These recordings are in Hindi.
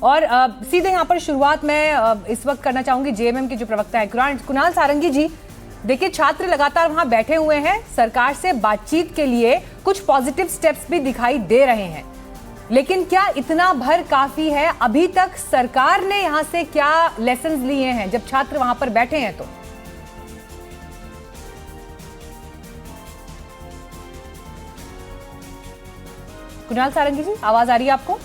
और सीधे यहाँ पर शुरुआत मैं इस वक्त करना चाहूंगी जेएमएम के जो प्रवक्ता है कुणाल सारंगी जी। देखिए, छात्र लगातार वहां बैठे हुए हैं, सरकार से बातचीत के लिए कुछ पॉजिटिव स्टेप्स भी दिखाई दे रहे हैं, लेकिन क्या इतना भर काफी है? अभी तक सरकार ने यहां से क्या लेसन्स लिए हैं जब छात्र वहां पर बैठे हैं? तो कुणाल सारंगी जी, आवाज आ रही है आपको?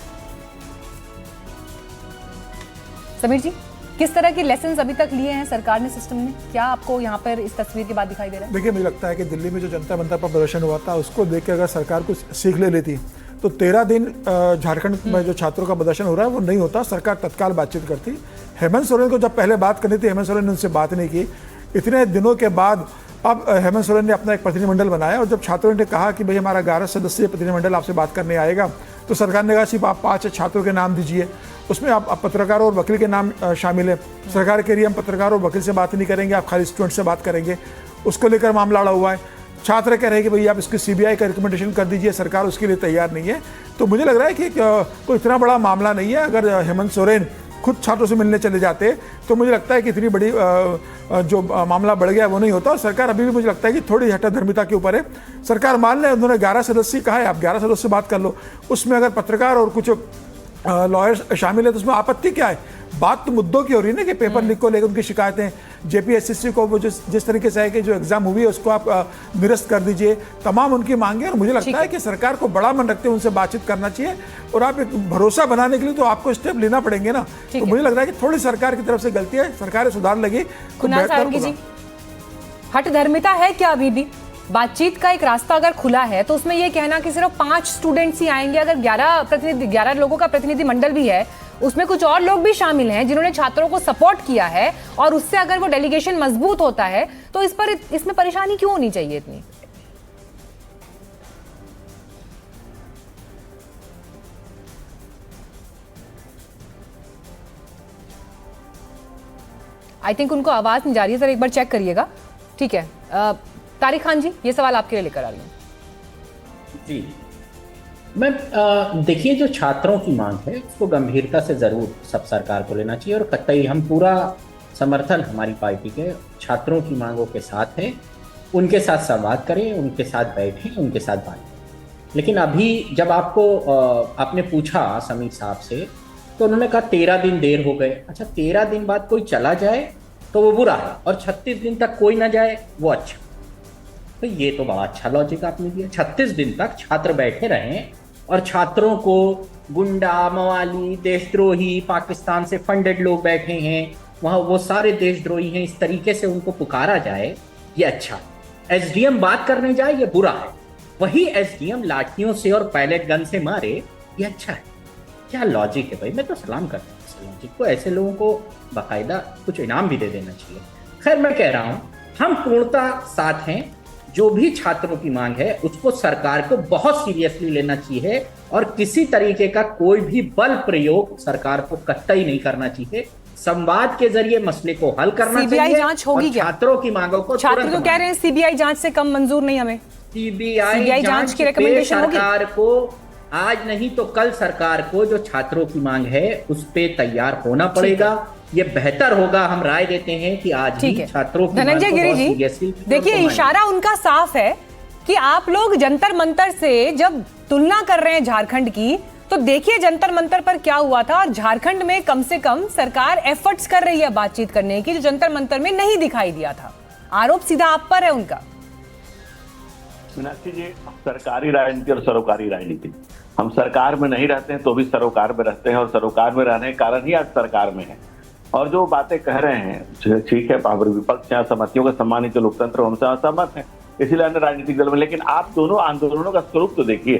समीर जी, किस तरह की लेसन्स अभी तक लिए हैं सरकार ने सिस्टम ने? क्या आपको यहाँ पर इस तस्वीर के बाद दिखाई दे रहा है? देखिए, मुझे लगता है कि दिल्ली में जो जनता मंतर पर प्रदर्शन हुआ था उसको देख के अगर सरकार कुछ सीख ले लेती तो 13 दिन झारखंड में जो छात्रों का प्रदर्शन हो रहा है वो नहीं होता, सरकार तत्काल बातचीत करती। हेमंत सोरेन को जब पहले बात करनी थी, हेमंत सोरेन ने उनसे बात नहीं की। इतने दिनों के बाद अब हेमंत सोरेन ने अपना एक प्रतिनिधिमंडल बनाया और जब छात्रों ने कहा कि भाई हमारा 11 सदस्यीय प्रतिनिधिमंडल आपसे बात करने आएगा, तो सरकार ने कहा सिर्फ आप 5 छात्रों के नाम दीजिए, उसमें आप पत्रकार और वकील के नाम शामिल है। सरकार कह रही है हम पत्रकार और वकील से बात नहीं करेंगे, आप खाली स्टूडेंट से बात करेंगे। उसको लेकर मामला अड़ा हुआ है। छात्र कह रहे हैं कि भैया आप इसकी सीबीआई का रिकमेंडेशन कर दीजिए, सरकार उसके लिए तैयार नहीं है। तो मुझे लग रहा है कि कोई इतना बड़ा मामला नहीं है। अगर हेमंत सोरेन खुद छात्रों से मिलने चले जाते तो मुझे लगता है कि इतनी बड़ी जो मामला बढ़ गया वो नहीं होता। और सरकार अभी भी मुझे लगता है कि थोड़ी हठाधर्मिता के ऊपर है। सरकार मान ले उन्होंने 11 सदस्य कहा है, आप 11 सदस्य से बात कर लो, उसमें अगर पत्रकार और कुछ लॉयर्स शामिल है तो उसमें आपत्ति क्या है? बात तो मुद्दों की हो रही है ना कि पेपर लीक को लेकर उनकी शिकायतें, जेपीएसएससी को वो जिस तरीके से है कि जो एग्जाम हुई है उसको आप निरस्त कर दीजिए, तमाम उनकी मांगे। और मुझे लगता है कि सरकार को बड़ा मन रखते हुए उनसे बातचीत करना चाहिए और आप एक भरोसा बनाने के लिए तो आपको स्टेप लेना पड़ेंगे ना। तो मुझे लग रहा है कि थोड़ी सरकार की तरफ से गलती है, सरकार सुधार लगी तो बेहतर होगा। हठधर्मिता है क्या अभी भी? बातचीत का एक रास्ता अगर खुला है तो उसमें यह कहना कि सिर्फ 5 स्टूडेंट्स ही आएंगे, अगर 11 लोगों का प्रतिनिधि मंडल भी है, उसमें कुछ और लोग भी शामिल हैं जिन्होंने छात्रों को सपोर्ट किया है, और उससे अगर वो डेलीगेशन मजबूत होता है तो इसमें परेशानी क्यों होनी चाहिए इतनी? आई थिंक उनको आवाज नहीं जा रही है, सर एक बार चेक करिएगा। ठीक है, तारिक खान जी, ये सवाल आपके लिए लेकर आ रही हूँ जी। मैं देखिए, जो छात्रों की मांग है उसको गंभीरता से जरूर सब सरकार को लेना चाहिए और कतई हम पूरा समर्थन हमारी पार्टी के छात्रों की मांगों के साथ है। उनके साथ संवाद करें, उनके साथ बैठें, उनके साथ बात करें। लेकिन अभी जब आपने पूछा समीर साहब से तो उन्होंने कहा 13 दिन देर हो गए। अच्छा, 13 दिन बाद कोई चला जाए तो वो बुरा है और 36 दिन तक कोई ना जाए वो अच्छा। तो ये तो बड़ा अच्छा लॉजिक आपने दिया। 36 दिन तक छात्र बैठे रहें और छात्रों को गुंडा, मवाली, देशद्रोही, पाकिस्तान से फंडेड लोग बैठे हैं वहाँ, वो सारे देशद्रोही हैं, इस तरीके से उनको पुकारा जाए, ये अच्छा। एसडीएम बात करने जाए, ये बुरा है। वही एसडीएम लाठियों से और पैलेट गन से मारे, ये अच्छा है। क्या लॉजिक है भाई? मैं तो सलाम करता हूँ इस लॉजिक को। ऐसे लोगों को बाकायदा कुछ इनाम भी दे देना चाहिए। खैर, मैं कह रहा हूँ हम पूर्णतः साथ हैं। जो भी छात्रों की मांग है उसको सरकार को बहुत सीरियसली लेना चाहिए और किसी तरीके का कोई भी बल प्रयोग सरकार को कतई नहीं करना चाहिए। संवाद के जरिए मसले को हल करना चाहिए। सीबीआई जांच होगी क्या? छात्रों की मांगों को, छात्र तो कह रहे हैं सीबीआई जांच से कम मंजूर नहीं हमें। सीबीआई जांच की रिकमेंडेशन सरकार को आज नहीं तो कल सरकार को जो छात्रों की मांग है उस पे तैयार होना पड़ेगा। ये बेहतर होगा। हम राय देते हैं कि आज ही छात्रों की धनंजय गिरी जी, देखिए इशारा उनका साफ है कि आप लोग जंतर मंतर से जब तुलना कर रहे हैं झारखंड की, तो देखिए जंतर मंतर पर क्या हुआ था और झारखंड में कम से कम सरकार एफर्ट्स कर रही है बातचीत करने की, जो जंतर मंतर में नहीं दिखाई दिया था। आरोप सीधा आप पर है उनका। मीनाक्षी जी, सरकारी राजनीति और सरोकारी राजनीति, हम सरकार में नहीं रहते हैं तो भी सरोकार में रहते हैं और सरोकार में रहने के कारण ही आज सरकार में है। और जो बातें कह रहे हैं ठीक है, विपक्ष या सहमतियों का सम्मानित जो लोकतंत्र हमसे असहमत है, इसीलिए अन्य राजनीतिक दल में। लेकिन आप दोनों आंदोलनों का स्वरूप तो देखिए,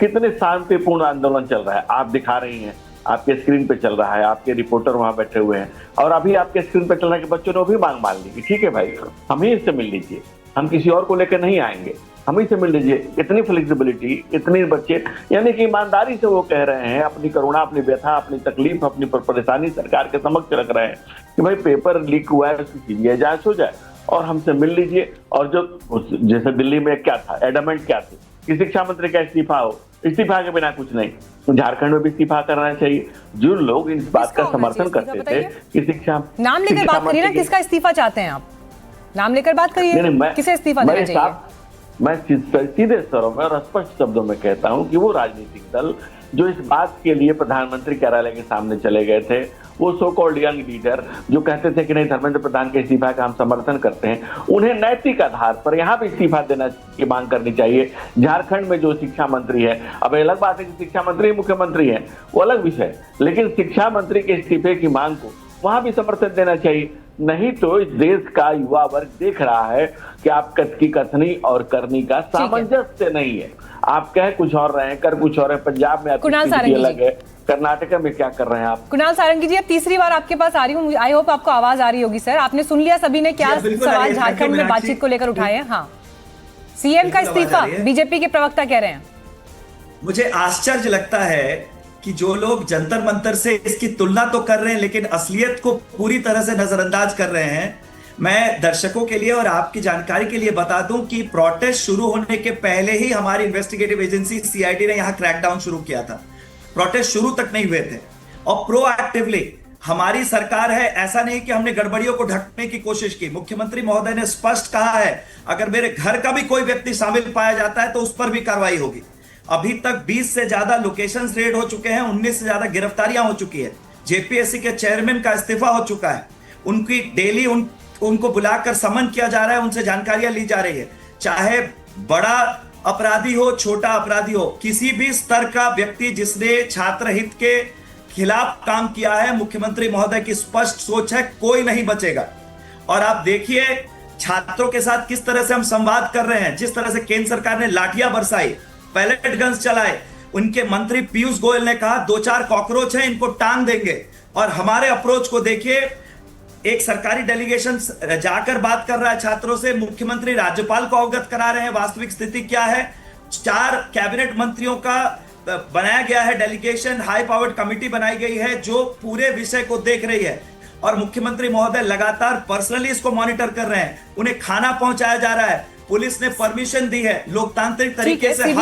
कितने शांतिपूर्ण आंदोलन चल रहा है। आप दिखा रही हैं, आपके स्क्रीन पे चल रहा है, आपके रिपोर्टर वहां बैठे हुए हैं और अभी आपके स्क्रीन पे चल रहा है कि बच्चों ने भी मांग मान ली। ठीक है भाई, हम ही इससे मिल लीजिए, हम किसी और को लेकर नहीं आएंगे, हम ही से मिल लीजिए। इतनी फ्लेक्सिबिलिटी, इतने बच्चे, यानी कि ईमानदारी से वो कह रहे हैं, अपनी करुणा, अपनी व्यथा, अपनी तकलीफ, अपनी परेशानी सरकार के समक्ष रख रहे हैं कि भाई पेपर लीक हुआ है, उसकी सीबीआई जांच हो जाए और हमसे मिल लीजिए। और जो जैसे दिल्ली में क्या था, एडमेंट क्या थी कि शिक्षा मंत्री का इस्तीफा हो, इस्तीफा के बिना कुछ नहीं। झारखंड में भी इस्तीफा करना चाहिए। जो लोग इस बात का किसका होना समर्थन चाहिए करते इस्तीफा थे कि शिक्षा नाम लेकर शिक्षा बात करिए ना, मंत्री किसका इस्तीफा चाहते हैं आप? नाम लेकर बात नहीं, करिए, किसे इस्तीफा देना चाहिए? मैं सीधे स्वरों में और स्पष्ट शब्दों में कहता हूं कि वो राजनीतिक दल जो इस बात के लिए प्रधानमंत्री कार्यालय के सामने चले गए थे, वो सो कॉल्ड यंग लीडर जो कहते थे कि नहीं धर्मेंद्र प्रधान के इस्तीफा का हम समर्थन करते हैं, उन्हें नैतिक आधार पर यहाँ भी इस्तीफा देना की मांग करनी चाहिए। झारखंड में जो शिक्षा मंत्री है, अब अलग बात है कि शिक्षा मंत्री मुख्यमंत्री है, वो अलग विषय है, लेकिन शिक्षा मंत्री के इस्तीफे की मांग को वहां भी समर्थन देना चाहिए। नहीं तो इस देश का युवा वर्ग देख रहा है कि आप की कथनी और करनी का सामंजस्य नहीं है। आप कह कुछ और रहे हैं, कर कुछ और है। पंजाब में कुणाल सारंगी अलग है, कर्नाटक में क्या कर रहे हैं आप? कुणाल सारंगी जी, अब तीसरी बार आपके पास आ रही हूँ, आई होप आपको आवाज आ रही होगी। सर, आपने सुन लिया सभी ने क्या सवाल झारखंड में बातचीत को लेकर उठाए हैं? हाँ, सीएम का इस्तीफा बीजेपी के प्रवक्ता कह रहे हैं। मुझे आश्चर्य लगता है कि जो लोग जंतर मंतर से इसकी तुलना तो कर रहे हैं लेकिन असलियत को पूरी तरह से नजरअंदाज कर रहे हैं। मैं दर्शकों के लिए और आपकी जानकारी के लिए बता दूं कि प्रोटेस्ट शुरू होने के पहले ही हमारी इन्वेस्टिगेटिव एजेंसी सीआईडी ने यहां क्रैकडाउन शुरू किया था। प्रोटेस्ट शुरू तक नहीं हुए थे और प्रोएक्टिवली हमारी सरकार है, ऐसा नहीं कि हमने गड़बड़ियों को ढकने की कोशिश की। मुख्यमंत्री महोदय ने स्पष्ट कहा है अगर मेरे घर का भी कोई व्यक्ति शामिल पाया जाता है तो उस पर भी कार्रवाई होगी। अभी तक 20 से ज्यादा लोकेशंस रेड हो चुके हैं, 19 से ज्यादा गिरफ्तारियां हो चुकी है। जेपीएससी के चेयरमैन का इस्तीफा हो चुका है, उनकी डेली उनको बुलाकर समन किया जा रहा है, उनसे जानकारियां ली जा रही है। चाहे बड़ा अपराधी हो, छोटा अपराधी हो, किसी भी स्तर का व्यक्ति जिसने छात्र हित के खिलाफ काम किया है, मुख्यमंत्री महोदय की स्पष्ट सोच है, कोई नहीं बचेगा। और आप देखिए छात्रों के साथ किस तरह से हम संवाद कर रहे हैं, जिस तरह से केंद्र सरकार ने लाठियां बरसाई, पैलेट गन्स चलाए। उनके मंत्री पीयूष गोयल ने कहा 2-4 कॉकरोच हैं, इनको टांग देंगे। और हमारे अप्रोच को देखिए, एक सरकारी डेलीगेशन जाकर बात कर रहा है छात्रों से, मुख्यमंत्री राज्यपाल को अवगत करा रहे हैं वास्तविक स्थिति क्या है। 4 कैबिनेट मंत्रियों का बनाया गया है डेलीगेशन, हाई पावर्ड कमेटी बनाई गई है जो पूरे विषय को देख रही है। और मुख्यमंत्री महोदय लगातार पर्सनली इसको मॉनिटर कर रहे हैं, उन्हें खाना पहुंचाया जा रहा है, पुलिस ने परमिशन दी है, लोकतांत्रिक तरीके से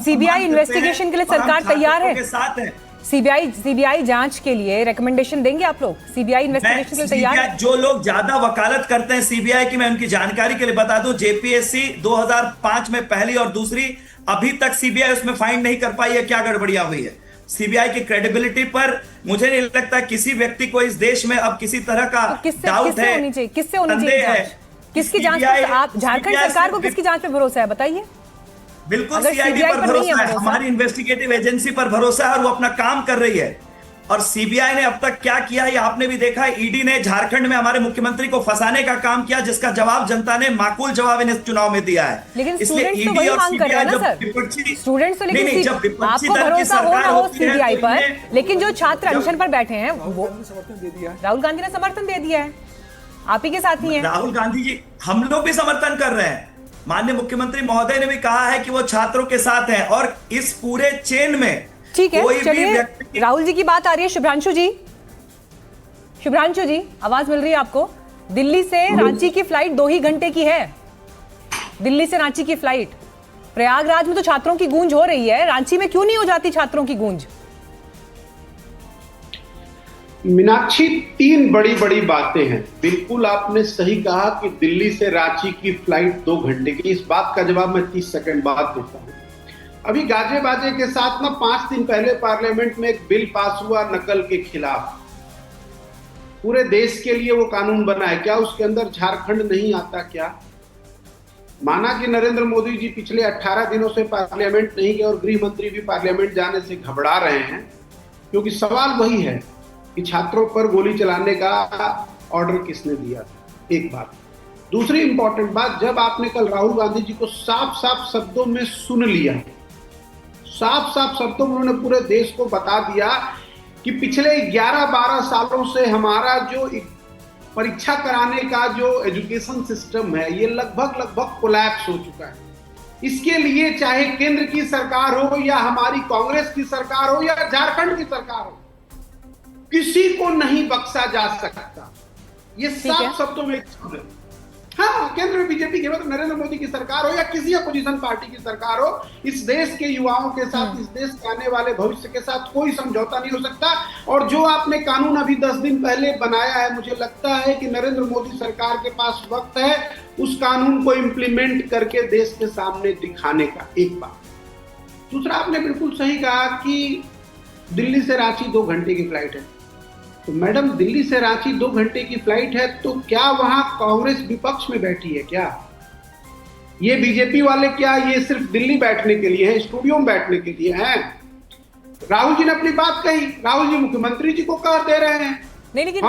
सीबीआई इन्वेस्टिगेशन के लिए सरकार तैयार है, साथ है। सीबीआई जांच के लिए रिकमेंडेशन देंगे आप लोग? सीबीआई इन्वेस्टिगेशन के लिए तैयार है? जो लोग ज्यादा वकालत करते हैं सीबीआई की, मैं उनकी जानकारी के लिए बता दूं, जेपीएससी 2005 में पहली और दूसरी, अभी तक सीबीआई उसमें फाइंड नहीं कर पाई है क्या गड़बड़ियां हुई है। सीबीआई की क्रेडिबिलिटी पर मुझे नहीं लगता किसी व्यक्ति को इस देश में अब किसी तरह का डाउट है, किससे होनी चाहिए? किसकी जांच पर आप, झारखंड सरकार को किसकी जांच पे भरोसा है बताइए? बिल्कुल सीआईडी पर भरोसा है, हमारी इन्वेस्टिगेटिव एजेंसी पर भरोसा है और वो अपना काम कर रही है। और सीबीआई ने अब तक क्या किया है आपने भी देखा है। ईडी ने झारखंड में हमारे मुख्यमंत्री को फंसाने का काम किया, जिसका जवाब जनता ने माकूल जवाब इस चुनाव में दिया है। लेकिन स्टूडेंट्स तो वही मांग कर रहे हैं ना सर, स्टूडेंट्स तो, लेकिन आपको भरोसा हो ना हो सीबीआई पर, लेकिन जो छात्र अनशन पर बैठे हैं वो राहुल गांधी ने समर्थन दे दिया है, आप ही के साथ ही हैं। राहुल गांधी जी, हम लोग भी समर्थन कर रहे हैं। माननीय मुख्यमंत्री महोदय ने भी कहा है कि वो छात्रों के साथ हैं और इस पूरे चेन में ठीक है। चलिए, राहुल जी की बात आ रही है। शुभ्रांशु जी आवाज मिल रही है आपको? दिल्ली से रांची की फ्लाइट 2 ही घंटे की है, दिल्ली से रांची की फ्लाइट। प्रयागराज में तो छात्रों की गूंज हो रही है, रांची में क्यों नहीं हो जाती छात्रों की गूंज? मीनाक्षी, 3 बड़ी बातें हैं। बिल्कुल आपने सही कहा कि दिल्ली से रांची की फ्लाइट 2 घंटे की, इस बात का जवाब मैं 30 सेकंड बाद देता हूं। अभी गाजे बाजे के साथ ना 5 दिन पहले पार्लियामेंट में एक बिल पास हुआ नकल के खिलाफ। पूरे देश के लिए वो कानून बना है, क्या उसके अंदर झारखंड नहीं आता क्या? माना कि नरेंद्र मोदी जी पिछले 18 दिनों से पार्लियामेंट नहीं गए और गृह मंत्री भी पार्लियामेंट जाने से घबरा रहे हैं, क्योंकि सवाल वही है कि छात्रों पर गोली चलाने का ऑर्डर किसने दिया था। एक बात। दूसरी इंपॉर्टेंट बात, जब आपने कल राहुल गांधी जी को साफ शब्दों में सुन लिया, साफ शब्दों में उन्होंने पूरे देश को बता दिया कि पिछले 11-12 सालों से हमारा जो परीक्षा कराने का जो एजुकेशन सिस्टम है ये लगभग कोलैप्स हो चुका है। इसके लिए चाहे केंद्र की सरकार हो या हमारी कांग्रेस की सरकार हो या झारखंड की सरकार हो, किसी को नहीं बख्शा जा सकता। ये साफ शब्दों में हाँ, केंद्र में बीजेपी की, मतलब नरेंद्र मोदी की सरकार हो या किसी अपोजिशन पार्टी की सरकार हो, इस देश के युवाओं के साथ, इस देश के आने वाले भविष्य के साथ कोई समझौता नहीं हो सकता। और जो आपने कानून अभी 10 दिन पहले बनाया है, मुझे लगता है कि नरेंद्र मोदी सरकार के पास वक्त है उस कानून को इम्प्लीमेंट करके देश के सामने दिखाने का। एक बात। दूसरा, आपने बिल्कुल सही कहा कि दिल्ली से रांची 2 घंटे की फ्लाइट है। तो मैडम, दिल्ली से रांची 2 घंटे की फ्लाइट है, तो क्या वहां कांग्रेस विपक्ष में बैठी है क्या? ये बीजेपी वाले क्या ये सिर्फ दिल्ली बैठने के लिए है, स्टूडियो में बैठने के लिए हैं? राहुल जी ने अपनी बात कही, राहुल जी मुख्यमंत्री जी को कह दे रहे हैं। नहीं, लेकिन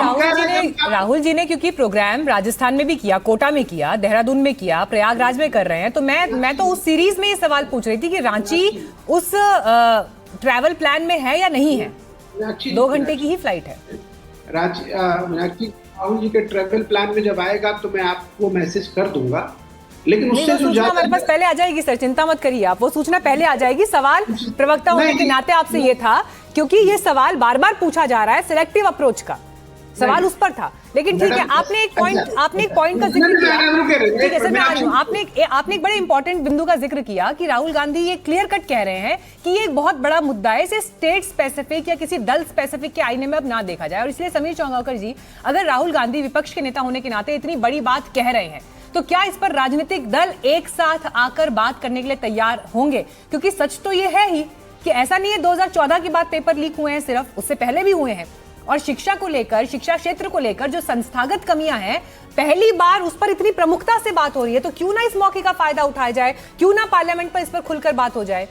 राहुल जी ने क्योंकि प्रोग्राम राजस्थान में भी किया, कोटा में किया, देहरादून में किया, प्रयागराज में कर रहे हैं, तो मैं तो उस सीरीज में ये सवाल पूछ रही थी कि रांची उस ट्रैवल प्लान में है या नहीं है? 2 घंटे की ही फ्लाइट है। मीनाक्षी, राहुल जी के ट्रैवल प्लान में जब आएगा तो मैं आपको मैसेज कर दूंगा, लेकिन उससे जो सूचना हमारे पास पहले आ जाएगी सर, चिंता मत करिए आप, वो सूचना पहले आ जाएगी। सवाल प्रवक्ता होने के नाते आपसे ये था, क्योंकि ये सवाल बार बार पूछा जा रहा है सिलेक्टिव अप्रोच का, सवाल उस पर था। लेकिन ठीक है, आपने एक पॉइंट का जिक्र किया, ठीक है सर, मैं आ रही हूँ। आपने एक बड़े इंपॉर्टेंट बिंदु का जिक्र किया कि राहुल गांधी ये क्लियर कट कह रहे हैं कि ये एक बहुत बड़ा मुद्दा है, इसे स्टेट स्पेसिफिक या किसी दल स्पेसिफिक के आईने में अब ना देखा जाए। और इसलिए समीर चौंगावकर जी, अगर राहुल गांधी विपक्ष के नेता होने के नाते इतनी बड़ी बात कह रहे हैं, तो क्या इस पर राजनीतिक दल एक साथ आकर बात करने के लिए तैयार होंगे? क्योंकि सच तो ये है ही कि ऐसा नहीं है 2014 की बात पेपर लीक हुए हैं सिर्फ, उससे पहले भी हुए हैं। और शिक्षा को लेकर, शिक्षा क्षेत्र को लेकर जो संस्थागत कमियां हैं, पहली बार उस पर इतनी प्रमुखता से बात हो रही है, तो क्यों ना इस मौके का फायदा उठाया जाए, क्यों ना पार्लियामेंट पर इस पर खुलकर बात हो जाए।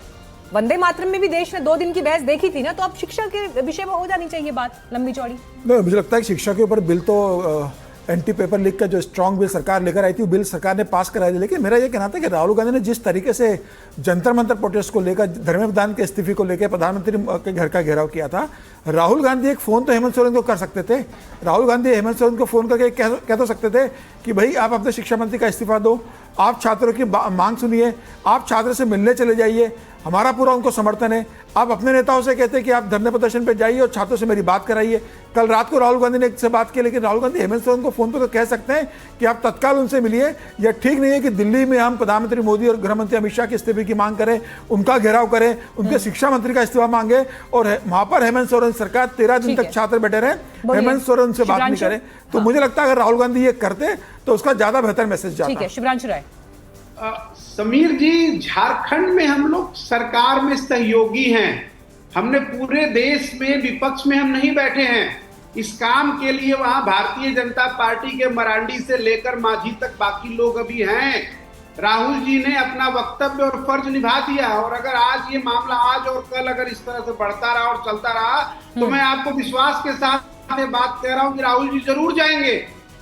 वंदे मातरम में भी देश ने 2 दिन की बहस देखी थी ना, तो अब शिक्षा के विषय में हो जानी चाहिए बात लंबी चौड़ी। नहीं, मुझे लगता है कि शिक्षा के ऊपर बिल तो एंटी पेपर लीक का जो स्ट्रांग बिल सरकार लेकर आई थी, वो बिल सरकार ने पास कराया था। लेकिन मेरा ये कहना था कि राहुल गांधी ने जिस तरीके से जंतर मंतर प्रोटेस्ट को लेकर, धर्मेंद्र प्रधान के इस्तीफे को लेकर प्रधानमंत्री के घर का घेराव किया था, राहुल गांधी एक फ़ोन तो हेमंत सोरेन को कर सकते थे। राहुल गांधी हेमंत सोरेन को फ़ोन करके कह तो सकते थे कि भाई आप अपने शिक्षा मंत्री का इस्तीफा दो, आप छात्रों की मांग सुनिए, आप छात्र से मिलने चले जाइए, हमारा पूरा उनको समर्थन है। आप अपने नेताओं से कहते हैं कि आप धरने प्रदर्शन पे जाइए और छात्रों से मेरी बात कराइए। कल रात को राहुल गांधी ने से बात की, लेकिन राहुल गांधी हेमंत सोरेन को फोन पर तो कह सकते हैं कि आप तत्काल उनसे मिलिए। यह ठीक नहीं है कि दिल्ली में हम प्रधानमंत्री मोदी और गृह मंत्री अमित शाह के इस्तीफे की मांग करें, उनका घेराव करें, उनके शिक्षा मंत्री का इस्तीफा मांगे और वहां पर हेमंत सोरेन सरकार 13 दिन तक छात्र बैठे रहे, हेमंत सोरेन से बात नहीं करें। तो मुझे लगता है अगर राहुल गांधी ये करते तो उसका ज्यादा बेहतर मैसेज जाता। ठीक है, शिवरांशु राय। समीर जी, झारखंड में हम लोग सरकार में सहयोगी हैं। हमने पूरे देश में विपक्ष में हम नहीं बैठे हैं। इस काम के लिए वहां भारतीय जनता पार्टी के मरांडी से लेकर मांझी तक बाकी लोग अभी हैं। राहुल जी ने अपना वक्तव्य और फर्ज निभा दिया, और अगर आज ये मामला आज और कल अगर इस तरह से बढ़ता रहा और चलता रहा, तो मैं आपको विश्वास के साथ बात कह रहा हूं कि राहुल जी जरूर जाएंगे।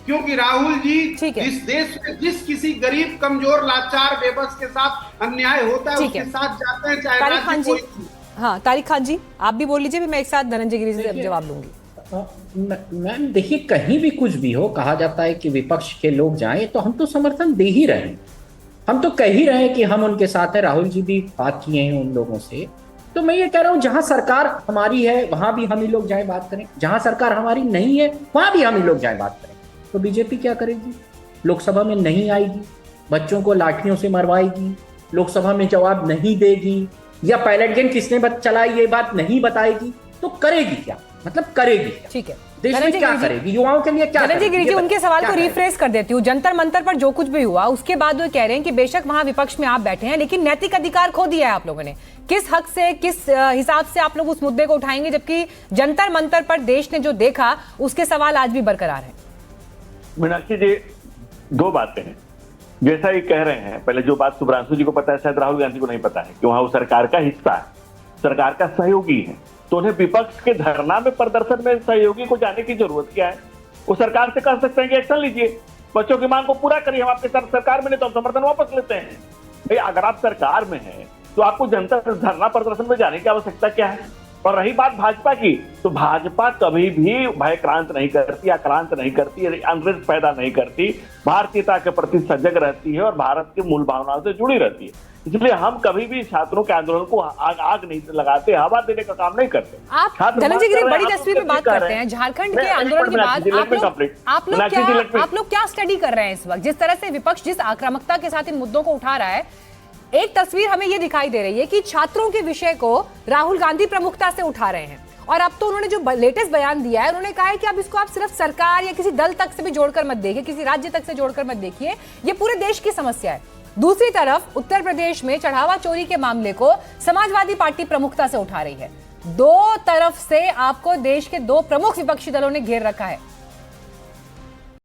क्योंकि राहुल जी जिस देश में जिस किसी गरीब, कमजोर, लाचार, बेबस के साथ अन्याय होता है उसके साथ जाते हैं, चाहे राज्य कोई। हाँ, तारिक खान जी, आप भी बोल लीजिए, मैं एक साथ धनंजय गिरी से जवाब दूंगी। मैम देखिए, कहीं भी कुछ भी हो, कहा जाता है कि विपक्ष के लोग जाएं, तो हम तो समर्थन दे ही रहे हैं, हम तो कह ही रहे हैं कि हम उनके साथ हैं। राहुल जी भी बात किए हैं उन लोगों से। तो मैं ये कह रहा हूं, जहां सरकार हमारी है वहां भी हम ही लोग जाए बात करें, जहां सरकार हमारी नहीं है वहां भी हम ही लोग जाए बात करें। तो बीजेपी क्या करेगी? लोकसभा में नहीं आएगी, बच्चों को लाठियों से मरवाएगी, लोकसभा में जवाब नहीं देगी, या पायलट गेम किसने चलाई ये बात नहीं बताएगी, तो करेगी क्या? मतलब करेगी क्या? ठीक है, देश में क्या करेगी, युवाओं के लिए क्या? धनंजय गिरी जी, उनके सवाल को रिफ्रेश कर देती हूँ। जंतर मंतर पर जो कुछ भी हुआ उसके बाद वो कह रहे हैं कि बेशक वहां विपक्ष में आप बैठे हैं, लेकिन नैतिक अधिकार खो दिया है आप लोगों ने। किस हक से, किस हिसाब से आप लोग उस मुद्दे को उठाएंगे, जबकि जंतर मंतर पर देश ने जो देखा उसके सवाल आज भी बरकरार है? मीनाक्षी जी, 2 बातें हैं। जैसा ये कह रहे हैं, पहले जो बात शुभ्रांशु जी को पता है शायद राहुल गांधी को नहीं पता है कि वहां वो सरकार का हिस्सा है, सरकार का सहयोगी है, तो उन्हें विपक्ष के धरना में, प्रदर्शन में सहयोगी को जाने की जरूरत क्या है? वो सरकार से कह सकते हैं कि एक्शन लीजिए, बच्चों की मांग को पूरा करिए, हम आपके साथ सरकार में नहीं तो हम समर्थन वापस लेते हैं। भाई अगर आप सरकार में हैं तो आपको जनता धरना प्रदर्शन में जाने की आवश्यकता क्या है? और रही बात भाजपा की, तो भाजपा कभी भी भयक्रांत नहीं करती, आक्रांत नहीं करती, अनरेस्ट पैदा नहीं करती, भारतीयता के प्रति सजग रहती है और भारत की मूल भावनाओं से जुड़ी रहती है। इसलिए हम कभी भी छात्रों के आंदोलन को आग नहीं लगाते, हवा देने का काम नहीं करते। आप धनंजय गिरी बड़ी तस्वीर में बात करते हैं, झारखंड के आंदोलन के बाद आप लोग क्या स्टडी कर रहे हैं इस वक्त? जिस तरह से विपक्ष जिस आक्रामकता के साथ इन मुद्दों को उठा रहा है, एक तस्वीर हमें ये दिखाई दे रही है कि छात्रों के विषय को राहुल गांधी प्रमुखता से उठा रहे हैं, और अब तो उन्होंने जो लेटेस्ट बयान दिया है, उन्होंने कहा है कि अब इसको आप सिर्फ सरकार या किसी दल तक से भी जोड़कर मत देखिए, किसी राज्य तक से जोड़कर मत देखिए, ये पूरे देश की समस्या है। दूसरी तरफ उत्तर प्रदेश में चढ़ावा चोरी के मामले को समाजवादी पार्टी प्रमुखता से उठा रही है। दो तरफ से आपको देश के दो प्रमुख विपक्षी दलों ने घेर रखा है।